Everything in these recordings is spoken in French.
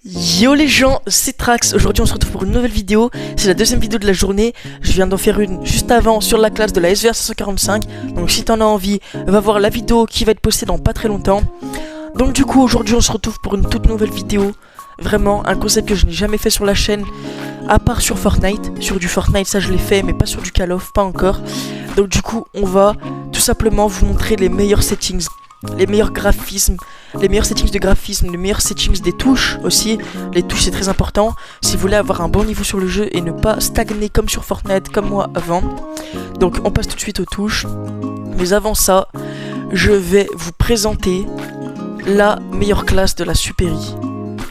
Yo les gens, c'est Trax. Aujourd'hui on se retrouve pour une nouvelle vidéo. C'est la deuxième vidéo de la journée. Je viens d'en faire une juste avant sur la classe de la SVR 545. Donc si t'en as envie, va voir la vidéo qui va être postée dans pas très longtemps. Donc du coup aujourd'hui on se retrouve pour une toute nouvelle vidéo. Vraiment un concept que je n'ai jamais fait sur la chaîne, à part sur Fortnite. Sur du Fortnite ça je l'ai fait, mais pas sur du Call of, pas encore. Donc du coup on va tout simplement vous montrer les meilleurs settings, les meilleurs graphismes, les meilleurs settings de graphisme, les meilleurs settings des touches aussi. Les touches c'est très important si vous voulez avoir un bon niveau sur le jeu et ne pas stagner comme sur Fortnite, comme moi avant. Donc on passe tout de suite aux touches. Mais avant ça, je vais vous présenter la meilleure classe de la Superi.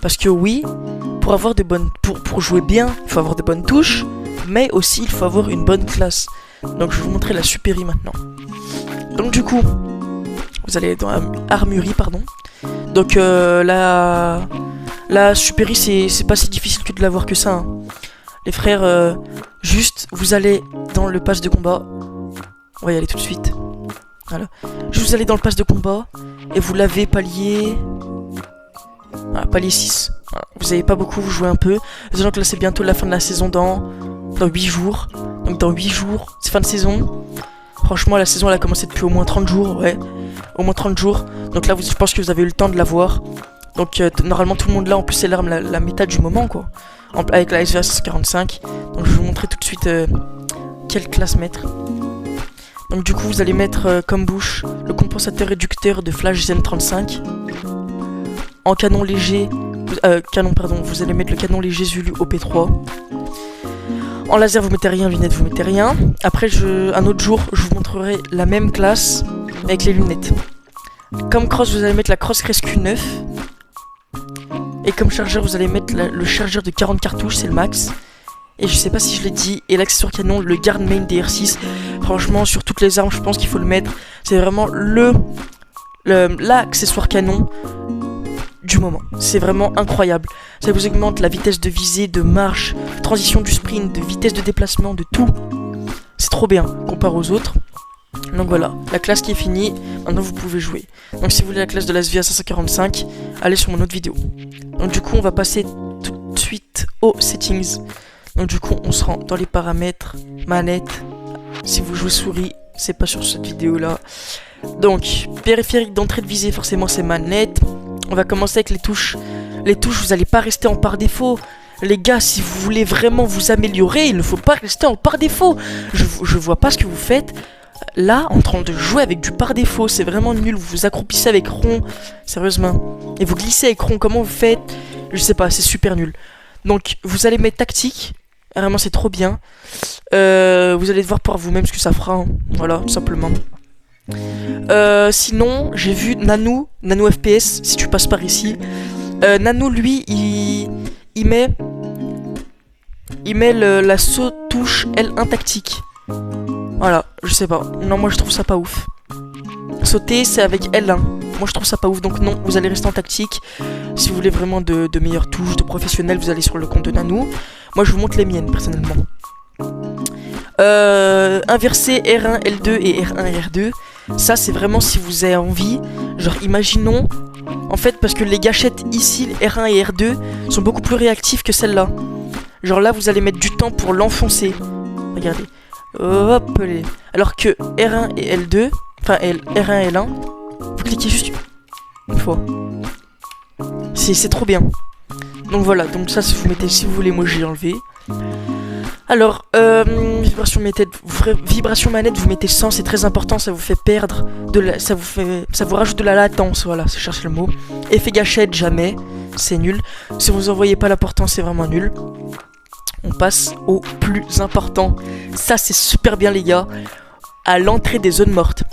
Parce que oui, pour avoir de bonnes, pour jouer bien, il faut avoir de bonnes touches, mais aussi il faut avoir une bonne classe. Donc je vais vous montrer la Superi maintenant. Donc du coup, vous allez dans Armurerie, pardon. Donc la Superi c'est pas si difficile que de l'avoir que ça, hein. Les frères, juste vous allez dans le pass de combat. On va y aller tout de suite. Voilà. Juste vous allez dans le pass de combat et vous l'avez palier. Voilà, palier 6. Voilà. Vous avez pas beaucoup, vous jouez un peu. Sachant que là c'est bientôt la fin de la saison dans 8 jours. Donc dans 8 jours, c'est fin de saison. Franchement la saison elle a commencé depuis au moins 30 jours, ouais. Au moins 30 jours. Donc là je pense que vous avez eu le temps de l'avoir. Donc normalement tout le monde là, en plus c'est l'arme la méta du moment quoi. Avec la SVR 645. Donc je vais vous montrer tout de suite quelle classe mettre. Donc du coup vous allez mettre comme bouche le compensateur réducteur de Flash Zen 35. En canon léger, vous allez mettre le canon léger Zulu OP3. En laser vous mettez rien, lunette vous mettez rien. Après un autre jour je vous montrerai la même classe avec les lunettes. Comme cross vous allez mettre la Cross Rescue 9. Et comme chargeur vous allez mettre le chargeur de 40 cartouches, c'est le max. Et je sais pas si je l'ai dit, et l'accessoire canon, le Guard Main DR6. Franchement sur toutes les armes je pense qu'il faut le mettre. C'est vraiment l'accessoire canon du moment. C'est vraiment incroyable. Ça vous augmente la vitesse de visée, de marche, transition du sprint, de vitesse de déplacement, de tout. C'est trop bien comparé aux autres. Donc voilà, la classe qui est finie. Maintenant vous pouvez jouer. Donc si vous voulez la classe de la SVR 545, allez sur mon autre vidéo. Donc du coup on va passer tout de suite aux settings. Donc du coup on se rend dans les paramètres, manette. Si vous jouez souris, c'est pas sur cette vidéo là. Donc périphérique d'entrée de visée, forcément c'est manette. On va commencer avec les touches. Les touches, vous n'allez pas rester en par défaut. Les gars, si vous voulez vraiment vous améliorer, il ne faut pas rester en par défaut. Je vois pas ce que vous faites là en train de jouer avec du par défaut. C'est vraiment nul. Vous vous accroupissez avec rond, sérieusement. Et vous glissez avec rond. Comment vous faites? Je sais pas, c'est super nul. Donc vous allez mettre tactique. Vraiment c'est trop bien. Vous allez voir par vous-même ce que ça fera, hein. Voilà, tout simplement. Sinon j'ai vu Nano FPS. Si tu passes par ici, Nano lui il met la saut touche L1 tactique. Voilà, je sais pas. Non, moi je trouve ça pas ouf. Sauter c'est avec L1. Moi je trouve ça pas ouf, donc non, vous allez rester en tactique. Si vous voulez vraiment de meilleures touches, de professionnels, vous allez sur le compte de Nano. Moi je vous montre les miennes personnellement. Inverser R1, L2 et R1 et R2. Ça c'est vraiment si vous avez envie. Genre imaginons, en fait parce que les gâchettes ici, les R1 et R2 sont beaucoup plus réactifs que celle-là. Genre là vous allez mettre du temps pour l'enfoncer. Regardez. Hop les. Alors que R1 et L2, enfin R1 et L1, vous cliquez juste une fois. C'est trop bien. Donc voilà, donc ça si vous mettez, si vous voulez, moi j'ai enlevé. Alors, vibration manette, vous mettez 100, c'est très important, ça vous fait perdre ça vous rajoute de la latence, voilà, c'est chercher le mot. Effet gâchette, jamais, c'est nul. Si vous envoyez pas l'important, c'est vraiment nul. On passe au plus important. Ça, c'est super bien, les gars. À l'entrée des zones mortes.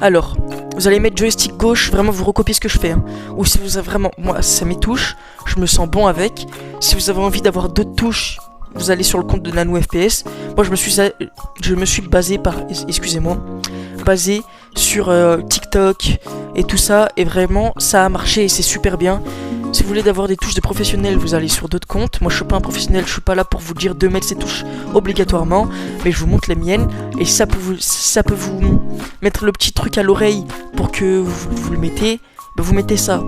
Alors, vous allez mettre joystick gauche, vraiment vous recopiez ce que je fais, hein. Ou si vous avez vraiment, moi, c'est mes touches, je me sens bon avec. Si vous avez envie d'avoir d'autres touches, vous allez sur le compte de Nano FPS. Moi je me suis basé basé sur TikTok et tout ça, et vraiment ça a marché et c'est super bien. Si vous voulez d'avoir des touches de professionnels, vous allez sur d'autres comptes. Moi je suis pas un professionnel, je suis pas là pour vous dire de mettre ces touches obligatoirement, mais je vous montre les miennes. Et si ça peut vous mettre le petit truc à l'oreille pour que vous le mettez, bah vous mettez ça.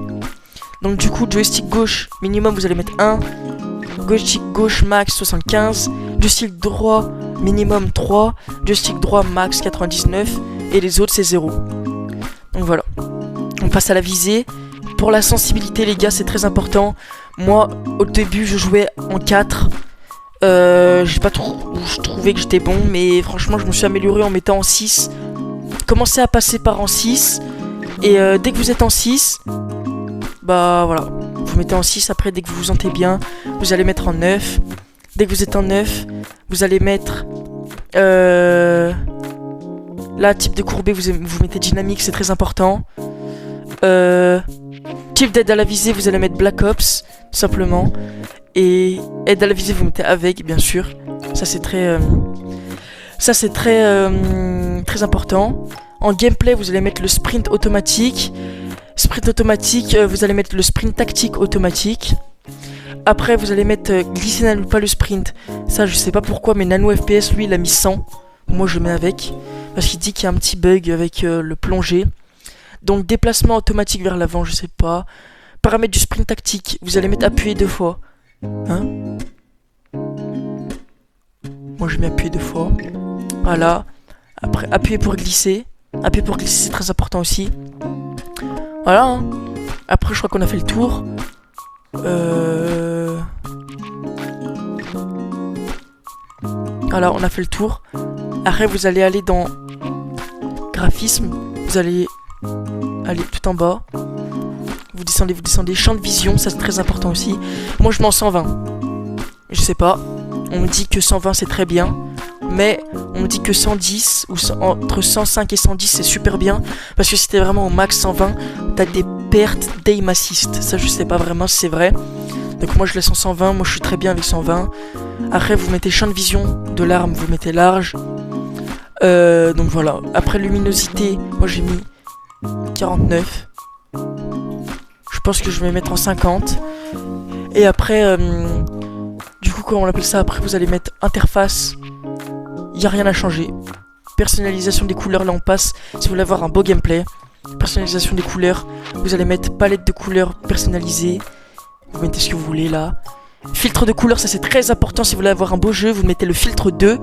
Donc du coup, joystick gauche, minimum, vous allez mettre 1. Joystick gauche, max 75. Joystick droit, minimum 3. Joystick droit, max 99. Et les autres, c'est 0. Donc voilà. On passe à la visée. Pour la sensibilité, les gars, c'est très important. Moi, au début, je jouais en 4. J'ai pas trop... Je trouvais que j'étais bon, mais franchement, je me suis amélioré en mettant en 6. Commencez à passer par en 6. Et dès que vous êtes en 6, bah voilà. Vous mettez en 6, après, dès que vous vous sentez bien, vous allez mettre en 9. Dès que vous êtes en 9, vous allez mettre... Là, type de courbée, vous mettez dynamique, c'est très important. Type d'aide à la visée, vous allez mettre Black Ops, tout simplement. Et aide à la visée, vous mettez avec, bien sûr. Ça, c'est très... très important. En gameplay, vous allez mettre le sprint automatique. Sprint automatique, vous allez mettre le sprint tactique automatique. Après, vous allez mettre glisser n'annule pas le sprint. Ça, je sais pas pourquoi, mais Nano FPS, lui, il a mis 100. Moi, je mets avec. Parce qu'il dit qu'il y a un petit bug avec le plongée. Donc, déplacement automatique vers l'avant, je sais pas. Paramètres du sprint tactique, vous allez mettre appuyer 2 fois. Hein? Moi, je mets appuyer 2 fois. Voilà. Après, appuyer pour glisser. Appuyer pour glisser, c'est très important aussi. Voilà. Hein. Après, je crois qu'on a fait le tour. Voilà, on a fait le tour. Après, vous allez aller dans graphisme. Vous allez aller tout en bas. Vous descendez. Champ de vision, ça c'est très important aussi. Moi, je mets en 120. Je sais pas. On me dit que 120 c'est très bien. Mais on me dit que 110 ou entre 105 et 110 c'est super bien. Parce que si t'es vraiment au max 120, t'as des pertes d'aim assist. Ça, je sais pas vraiment si c'est vrai. Donc moi je laisse en 120, moi je suis très bien avec 120. Après vous mettez champ de vision de l'arme, vous mettez large. Donc voilà. Après luminosité, moi j'ai mis 49. Je pense que je vais mettre en 50. Et après, du coup comment on appelle ça? Après vous allez mettre interface. Il n'y a rien à changer. Personnalisation des couleurs, là on passe. Si vous voulez avoir un beau gameplay. Personnalisation des couleurs. Vous allez mettre palette de couleurs personnalisée. Vous mettez ce que vous voulez là. Filtre de couleurs, ça c'est très important. Si vous voulez avoir un beau jeu, vous mettez le filtre 2.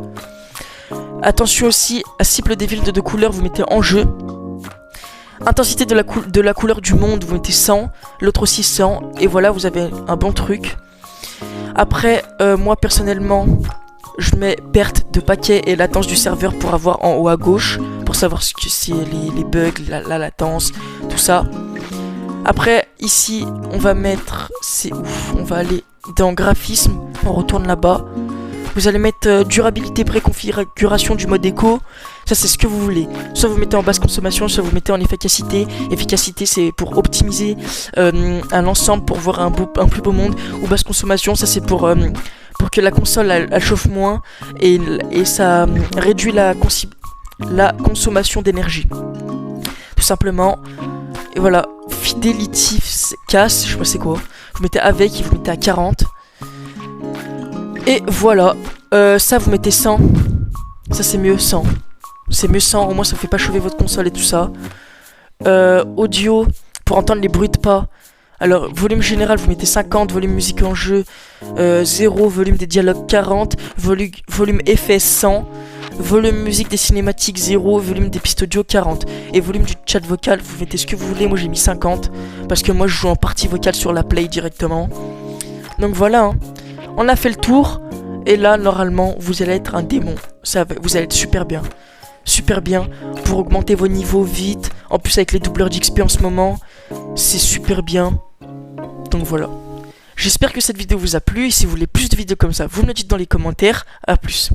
Attention aussi à cible des filtres de couleurs, vous mettez en jeu. Intensité de la couleur du monde, vous mettez 100. L'autre aussi 100. Et voilà, vous avez un bon truc. Après, moi personnellement, je mets perte de paquets et latence du serveur pour avoir en haut à gauche. Pour savoir ce que c'est les bugs, la latence, tout ça. Après, ici, on va mettre... C'est ouf, on va aller dans graphisme. On retourne là-bas. Vous allez mettre durabilité, préconfiguration du mode éco. Ça, c'est ce que vous voulez. Soit vous mettez en basse consommation, soit vous mettez en efficacité. Efficacité, c'est pour optimiser un ensemble, pour voir un plus beau monde. Ou basse consommation, ça c'est pour que la console elle chauffe moins. Et ça réduit la consommation d'énergie. Tout simplement. Et voilà. Fidelity casse, je sais pas c'est quoi. Vous mettez avec et vous mettez à 40. Et voilà. Ça, vous mettez 100. Ça, c'est mieux 100. C'est mieux 100. Au moins, ça fait pas chauffer votre console et tout ça. Audio, pour entendre les bruits de pas. Alors, volume général, vous mettez 50. Volume musique en jeu, 0. Volume des dialogues, 40. Volume effet, 100. Volume musique des cinématiques, 0. Volume des pistes audio, 40. Et volume du chat vocal, vous mettez ce que vous voulez. Moi, j'ai mis 50. Parce que moi, je joue en partie vocale sur la Play directement. Donc, voilà. Hein. On a fait le tour. Et là, normalement, vous allez être un démon. Vous allez être super bien. Super bien. Pour augmenter vos niveaux vite. En plus, avec les doubleurs d'XP en ce moment. C'est super bien. Donc, voilà. J'espère que cette vidéo vous a plu. Et si vous voulez plus de vidéos comme ça, vous me le dites dans les commentaires. A plus.